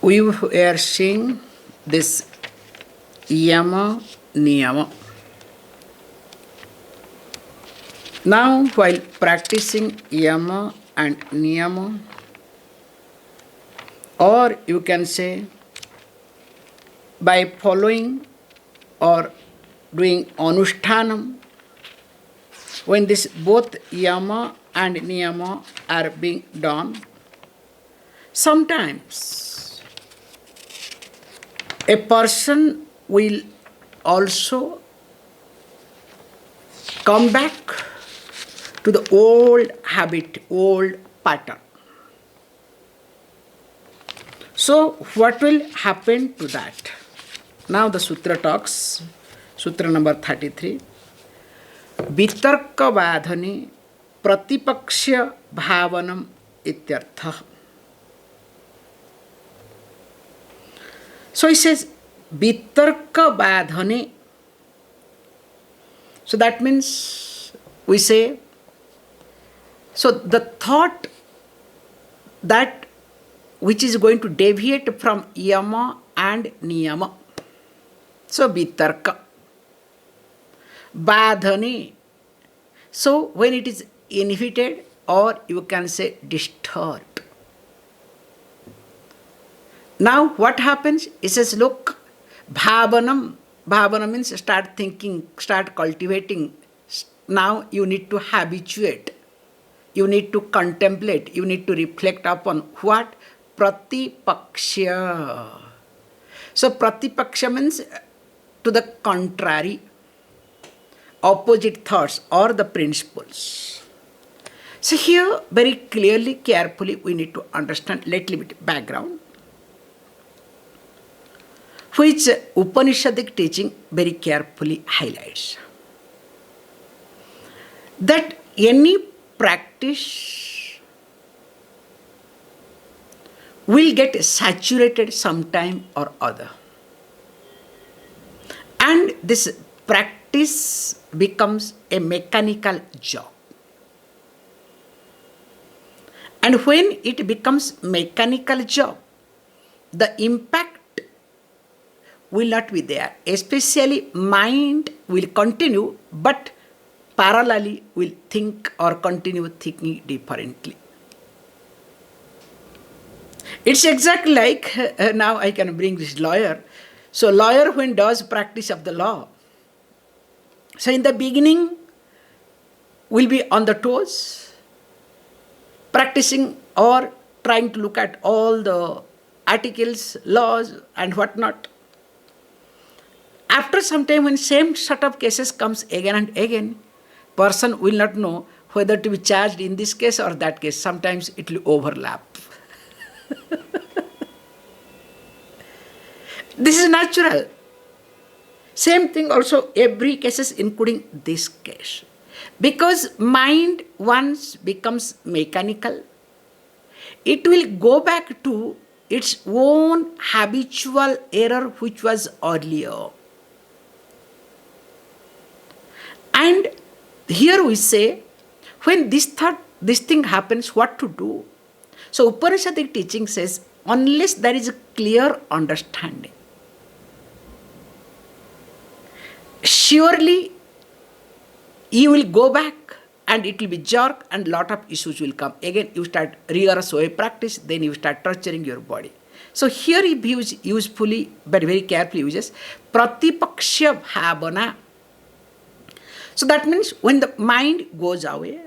We are seeing this yama niyama. Now, while practicing yama and niyama, or you can say by following or doing anushtanam, when this both yama and niyama are being done, sometimes a person will also come back to the old habit, old pattern. So, what will happen to that? Now, the Sutra talks, Sutra number 33. Vitarka vadhane pratipakshya bhavanam ityartha. So, he says, Vitarka vadhane. So, that means we say, so the thought that which is going to deviate from yama and niyama. So, vitarka. Badhani. So, when it is inhibited or you can say disturbed. Now, what happens? It says, look, bhavanam. Bhavana means start thinking, start cultivating. Now, you need to habituate. You need to contemplate. You need to reflect upon what? Pratipaksha. So, pratipaksha means to the contrary, opposite thoughts or the principles. So, here very clearly, carefully, we need to understand little bit background, which Upanishadic teaching very carefully highlights. That any practice will get saturated sometime or other. And this practice becomes a mechanical job. And when it becomes mechanical job, the impact will not be there. Especially mind will continue, but parallelly will think or continue thinking differently. It's exactly like, now I can bring this lawyer. So lawyer when does practice of the law, so in the beginning will be on the toes, practicing or trying to look at all the articles, laws and whatnot. After some time when same sort of cases comes again and again, person will not know whether to be charged in this case or that case. Sometimes it will overlap. This is natural. Same thing also every cases including this case. Because mind once becomes mechanical, it will go back to its own habitual error which was earlier. And here we say, when this thing happens, what to do? So Upanishadic teaching says, unless there is a clear understanding, surely you will go back and it will be jerk and lot of issues will come. Again, you start rigorous way practice, then you start torturing your body. So here he views usefully, but very carefully uses pratipaksha bhavana. So that means when the mind goes away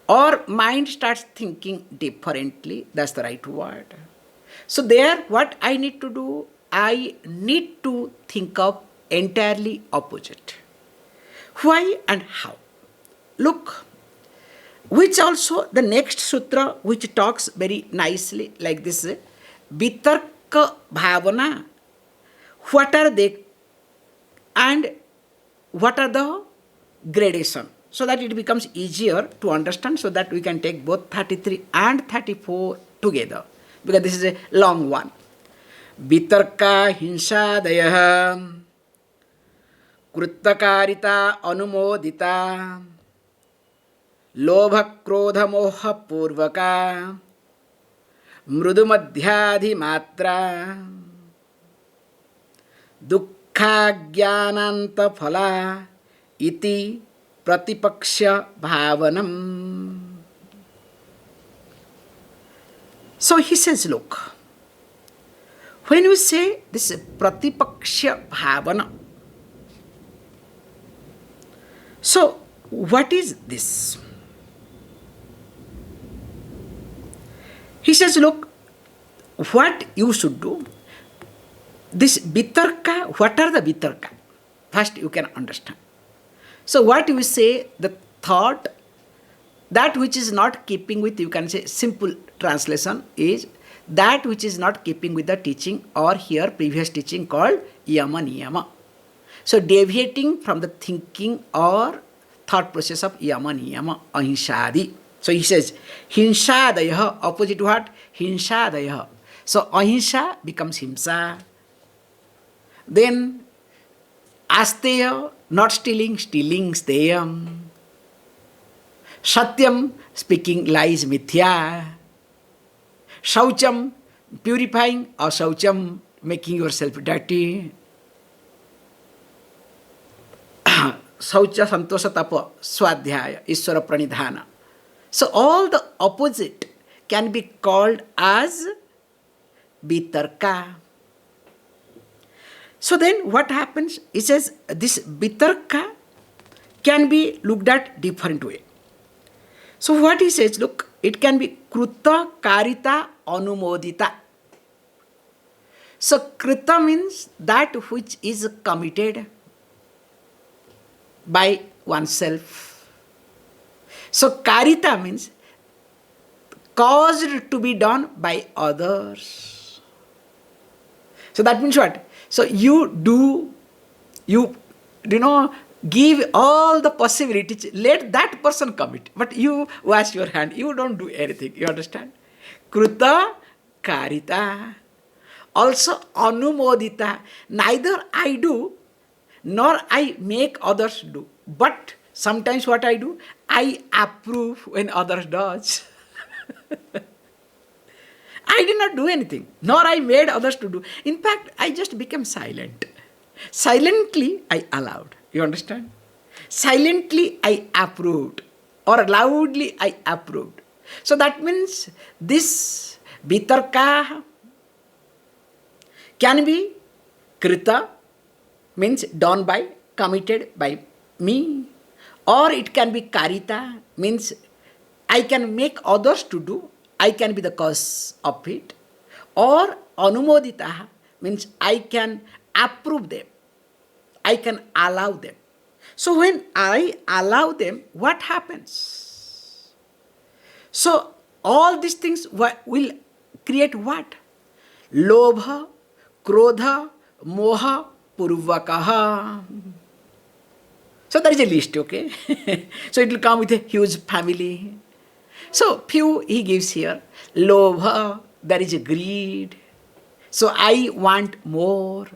or mind starts thinking differently, that's the right word. So there, what I need to do? I need to think of entirely opposite. Why and how? Look, which also the next sutra which talks very nicely like this, vitarka bhavana, what are they and what are the gradation? So that it becomes easier to understand, so that we can take both 33 and 34 together, because this is a long one. Vitarka hinsadayah कृत्तकारिता अनुमोदिता लोभ क्रोध मोह पूर्वका मृदुमध्याधिमात्रा दुःखाज्ञानान्तफला इति प्रतिपक्ष्य भावनम. So he says, look, when you say this pratipaksha bhavana, so what is this? He says, look, what you should do, this vitarka, what are the vitarka? First you can understand. So what you say, the thought, that which is not keeping with, you can say simple translation is that which is not keeping with the teaching or here previous teaching called yama niyama. So deviating from the thinking or thought process of yama niyama, ahinsadi. So he says, hinsadaya, opposite what? Hinsadaya. So ahimsa becomes himsa. Then asteya, not stealing, stealing steyam. Satyam, speaking lies, mithya. Shaucham, purifying, asaucham, making yourself dirty. Saucha, santosha, tapa, swadhyaya, iswara pranidhana. So all the opposite can be called as vitarka. So then what happens? It says this vitarka can be looked at different way. So what he says, look, it can be kruta, karita, anumodita. So krita means that which is committed by oneself. So karita means caused to be done by others. So that means what? So you give all the possibilities, let that person commit. But you wash your hand, you don't do anything. You understand? Kruta, karita. Also anumodita. Neither I do, nor I make others do. But sometimes what I do, I approve when others does. I did not do anything, nor I made others to do. In fact, I just became silent. Silently, I allowed. You understand? Silently, I approved. Or loudly, I approved. So that means this vitarka can be krita, means done by, committed by me. Or it can be karita, means I can make others to do. I can be the cause of it. Or anumodita, means I can approve them. I can allow them. So when I allow them, what happens? So all these things will create what? Lobha, krodha, moha, purvakaha. So there is a list, okay? So it will come with a huge family. So few he gives here. Lobha, there is a greed. So I want more.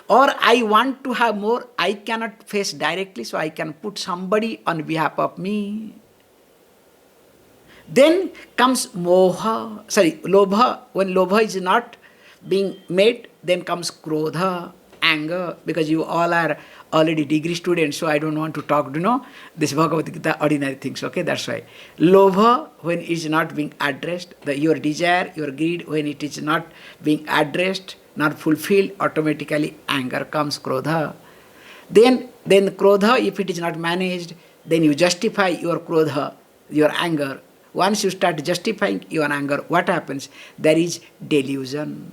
Or I want to have more, I cannot face directly, so I can put somebody on behalf of me. Then comes moha, lobha. When lobha is not being made, then comes krodha, anger, because you all are already degree students, so I don't want to talk, this Bhagavad Gita, ordinary things, okay, that's why. Lobha, when it is not being addressed, your desire, your greed, when it is not being addressed, not fulfilled, automatically anger comes, krodha. Then krodha, if it is not managed, then you justify your krodha, your anger. Once you start justifying your anger, what happens? There is delusion.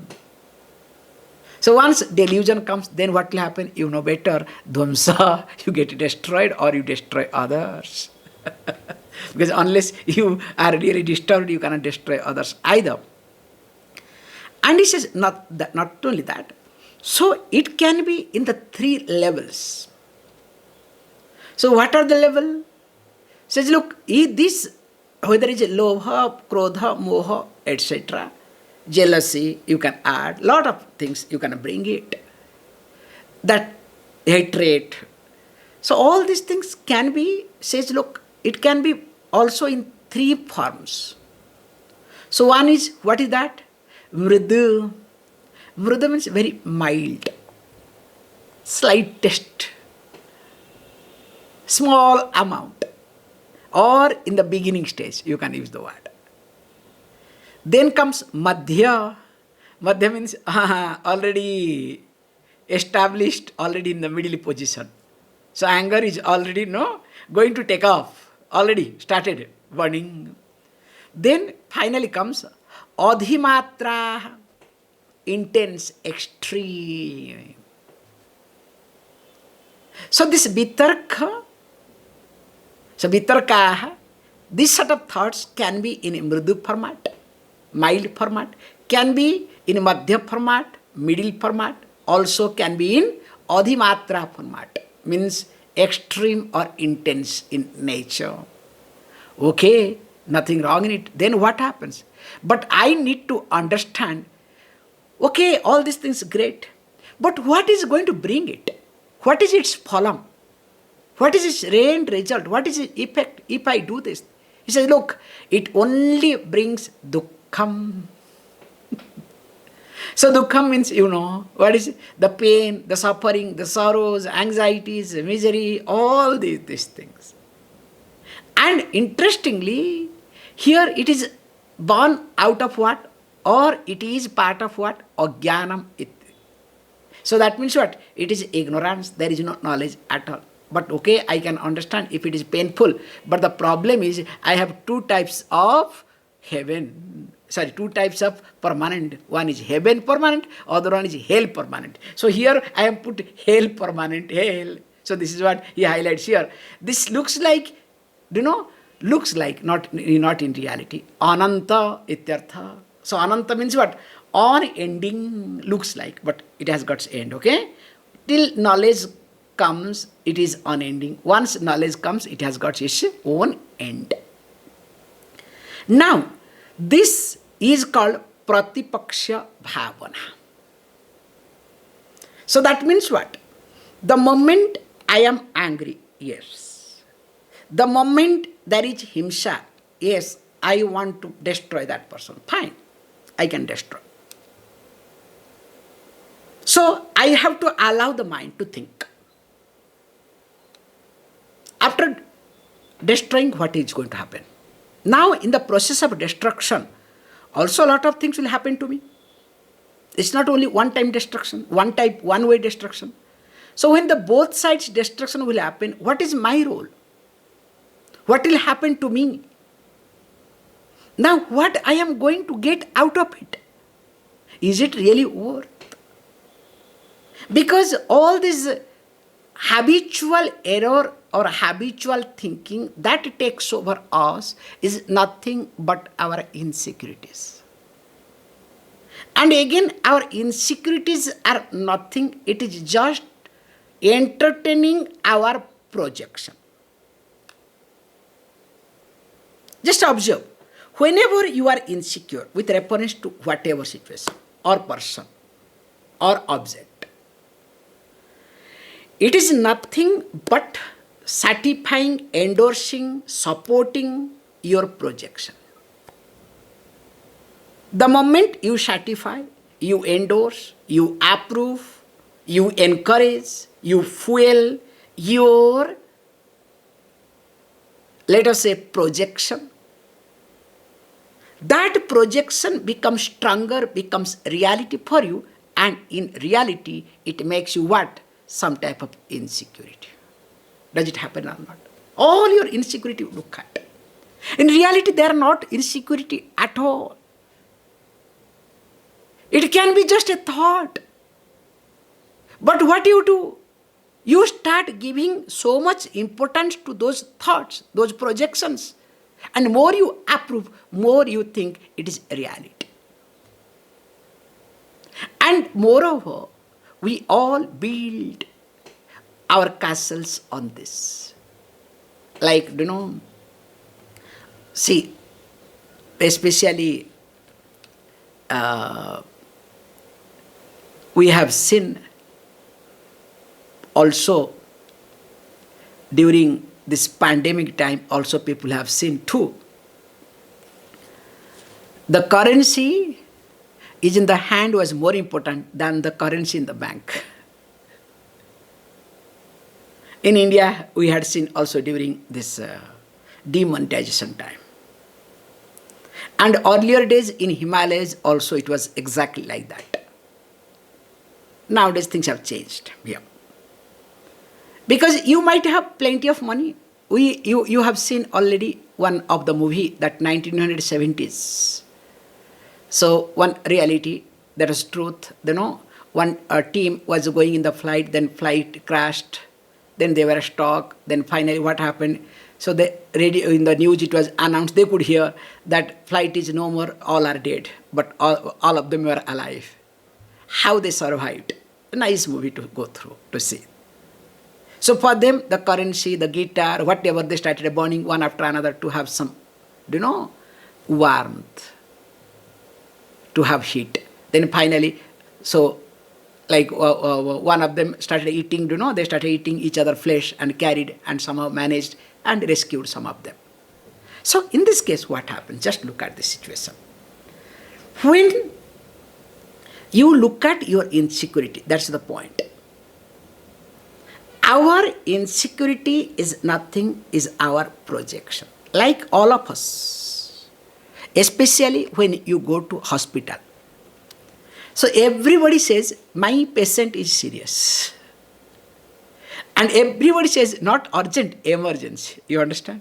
So once delusion comes, then what will happen? You know better, dvamsa, you get destroyed or you destroy others. Because unless you are really disturbed, you cannot destroy others either. And he says, not only that, so it can be in the 3 levels. So what are the levels? Says, look, this, whether it is lobha, krodha, moha, etc., jealousy, you can add, lot of things you can bring it. That hatred. So all these things can be, says, look, it can be also in 3 forms. So one is, what is that? Mridu. Mridu means very mild, slightest, small amount, or in the beginning stage, you can use the word. Then comes Madhya. Madhya means already established, already in the middle position. So anger is already going to take off, already started burning. Then finally comes Adhimatra, intense, extreme. So this Vitarka, this sort of thoughts can be in Mridu format, mild format, can be in Madhya format, middle format, also can be in Adhimatra format, means extreme or intense in nature. Okay, nothing wrong in it. Then what happens? But I need to understand, okay, all these things great, but what is going to bring it? What is its phalam? What is its end result? What is its effect if I do this? He says, look, it only brings dukkham. So dukkham means, what is it? The pain, the suffering, the sorrows, anxieties, misery, all these things. And interestingly, here it is born out of what? Or it is part of what? Ajnanam. So that means what? It is ignorance, there is no knowledge at all. But okay, I can understand if it is painful. But the problem is, I have two types of two types of permanent. One is heaven permanent, other one is hell permanent. So here I have put hell permanent, hell. So this is what he highlights here. This looks like, not in reality. Ananta ityartha. So ananta means what? Unending looks like, but it has got its end, okay? Till knowledge comes, it is unending. Once knowledge comes, it has got its own end. Now, this is called Pratipaksha Bhavana. So that means what? The moment I am angry, yes. The moment there is himsa, yes, I want to destroy that person. Fine, I can destroy. So I have to allow the mind to think. After destroying, what is going to happen? Now, in the process of destruction, also a lot of things will happen to me. It's not only one-time destruction, one-way destruction. So when the both sides destruction will happen, what is my role? What will happen to me? Now, what I am going to get out of it? Is it really worth? Because all this habitual error or habitual thinking that takes over us is nothing but our insecurities. And again, our insecurities are nothing, it is just entertaining our projection. Just observe, whenever you are insecure with reference to whatever situation or person or object, it is nothing but satisfying, endorsing, supporting your projection. The moment you satisfy, you endorse, you approve, you encourage, you fuel your, let us say, projection, that projection becomes stronger, becomes reality for you, and in reality, it makes you what? Some type of insecurity. Does it happen or not? All your insecurity you look at. In reality, they are not insecurity at all. It can be just a thought. But what you do? You start giving so much importance to those thoughts, those projections. And more you approve, more you think it is reality. And moreover, we all build our castles on this. Like, see, especially we have seen also during this pandemic time, also people have seen too. The currency is in the hand was more important than the currency in the bank. In India, we had seen also during this demonetization time. And earlier days in Himalayas also it was exactly like that. Nowadays things have changed. Yeah. Because you might have plenty of money. You have seen already one of the movie that 1970s. So one reality, that was truth. One team was going in the flight, then flight crashed, then they were stuck, then finally what happened? So the radio, in the news it was announced, they could hear that flight is no more, all are dead, but all of them were alive. How they survived. A nice movie to go through, to see. So for them, the currency, the guitar, whatever, they started burning one after another to have some, warmth, to have heat. Then finally, so like one of them started eating, they started eating each other flesh and carried and somehow managed and rescued some of them. So in this case, what happened? Just look at the situation. When you look at your insecurity, that's the point. Our insecurity is nothing, is our projection. Like all of us, especially when you go to hospital. So everybody says, my patient is serious. And everybody says, not urgent, emergency. You understand?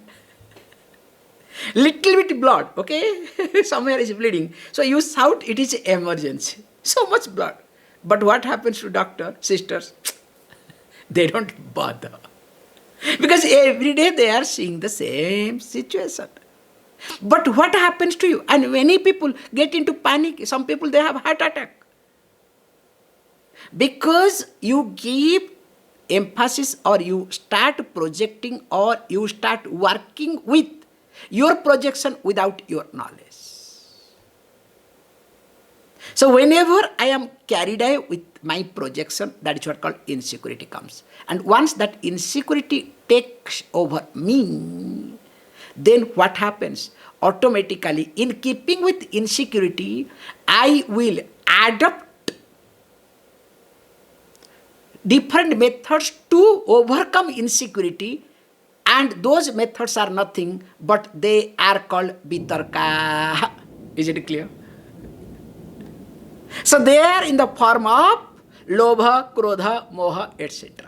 Little bit blood, okay? Somewhere is bleeding. So you shout, it is emergency. So much blood. But what happens to doctor, sisters? They don't bother. Because every day they are seeing the same situation. But what happens to you? And many people get into panic. Some people, they have heart attack. Because you give emphasis, or you start projecting, or you start working with your projection without your knowledge. So whenever I am carried away with my projection, that is what called insecurity comes. And once that insecurity takes over me, then what happens? Automatically, in keeping with insecurity, I will adopt different methods to overcome insecurity, and those methods are nothing but they are called vitarka. Is it clear? So they are in the form of lobha, krodha, moha, etc.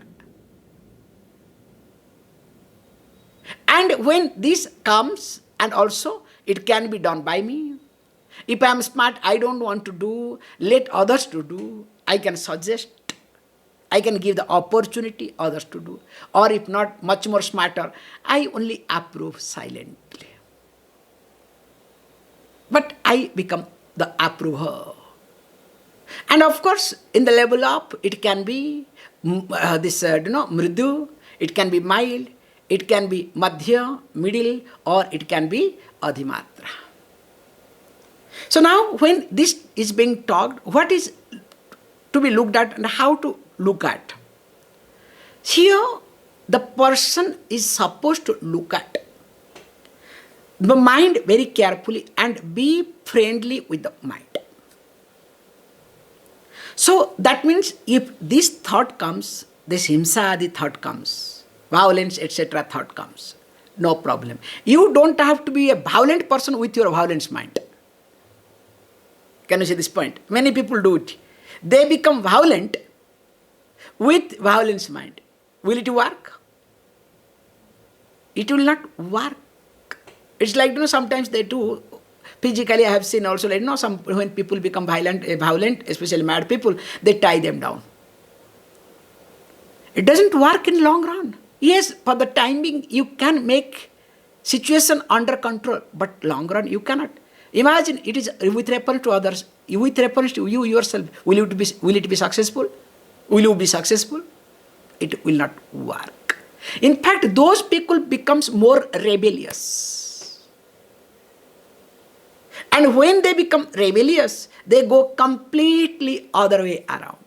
And when this comes, and also it can be done by me. If I am smart, I don't want to do, let others to do. I can suggest, I can give the opportunity others to do. Or if not, much more smarter, I only approve silently. But I become the approver. And of course, in the level up, it can be mridu, it can be mild, it can be madhya, middle, or it can be adhimatra. So now, when this is being talked, what is to be looked at and how to look at? Here, the person is supposed to look at the mind very carefully and be friendly with the mind. So that means if this thought comes, this himsa thought comes, violence, etc. thought comes, no problem. You don't have to be a violent person with your violence mind. Can you see this point? Many people do it. They become violent with violence mind. Will it work? It will not work. It's like, sometimes they do. Physically, I have seen also, when people become violent, especially mad people, they tie them down. It doesn't work in long run. Yes, for the time being, you can make situation under control, but long run, you cannot. Imagine it is with reference to others, with reference to you yourself. Will it be successful? Will you be successful? It will not work. In fact, those people becomes more rebellious. And when they become rebellious, they go completely other way around.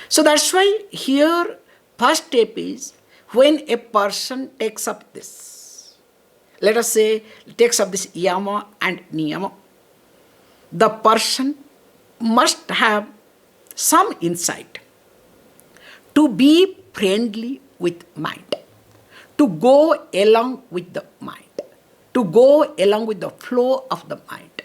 So that's why here, first step is when a person takes up this. let us say, takes up this yama and niyama. The person must have some insight to be friendly with mind, to go along with the mind, to go along with the flow of the mind.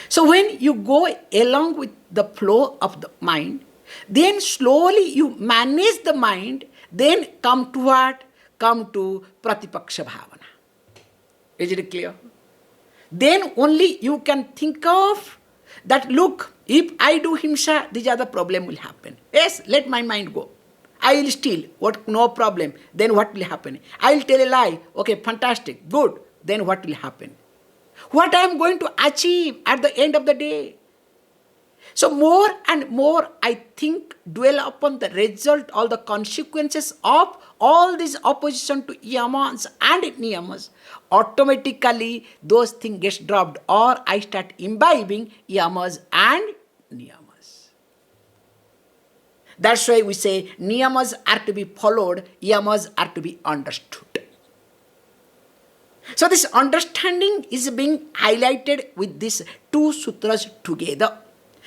So when you go along with the flow of the mind, then slowly you manage the mind, then come to what? Come to Pratipaksha Bhavana. Is it clear? Then only you can think of that, look, if I do himsa, these are the problem will happen. Yes, let my mind go. I will steal, what? No problem. Then what will happen? I will tell a lie. Okay, fantastic, good. Then what will happen? What I am going to achieve at the end of the day? So more and more I think, dwell upon the result, all the consequences of all this opposition to yamas and niyamas. Automatically those things gets dropped, or I start imbibing yamas and niyamas. That's why we say niyamas are to be followed, yamas are to be understood. So this understanding is being highlighted with these two sutras together.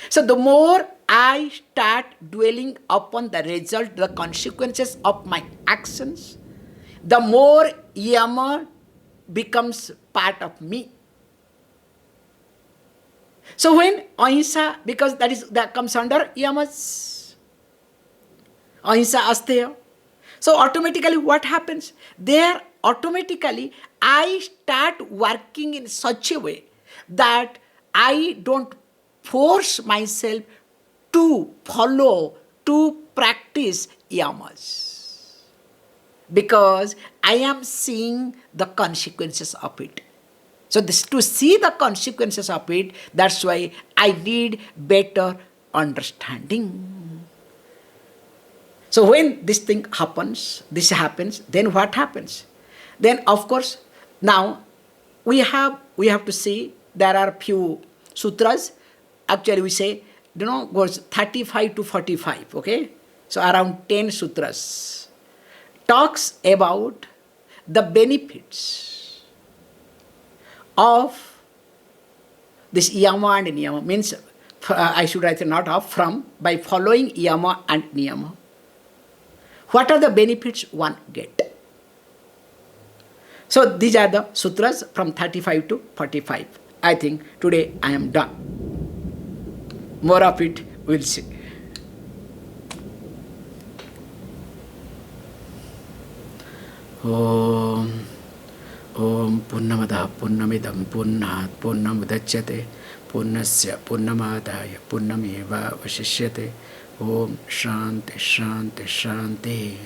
So the more I start dwelling upon the result, the consequences of my actions, the more yama becomes part of me. So when ahimsa, because that comes under yamas, ahimsa asteya. So automatically what happens? There automatically I start working in such a way that I don't force myself to follow, to practice yamas, because I am seeing the consequences of it. So this, to see the consequences of it, that's why I need better understanding. So when this thing happens, then what happens? Then of course, now we have to see, there are few sutras. Actually we say, goes 35 to 45, okay? So around 10 sutras talks about the benefits of this yama and niyama. Means, I should write not of, from, by following yama and niyama. What are the benefits one get? So these are the sutras from 35 to 45. I think today I am done. More of it we'll see. Om Purnamada Purnamidam Purnat Purnamudachyate Purnasya Purnamadaya Purnameva Vashishyate. Om Shanti Shanti Shanti.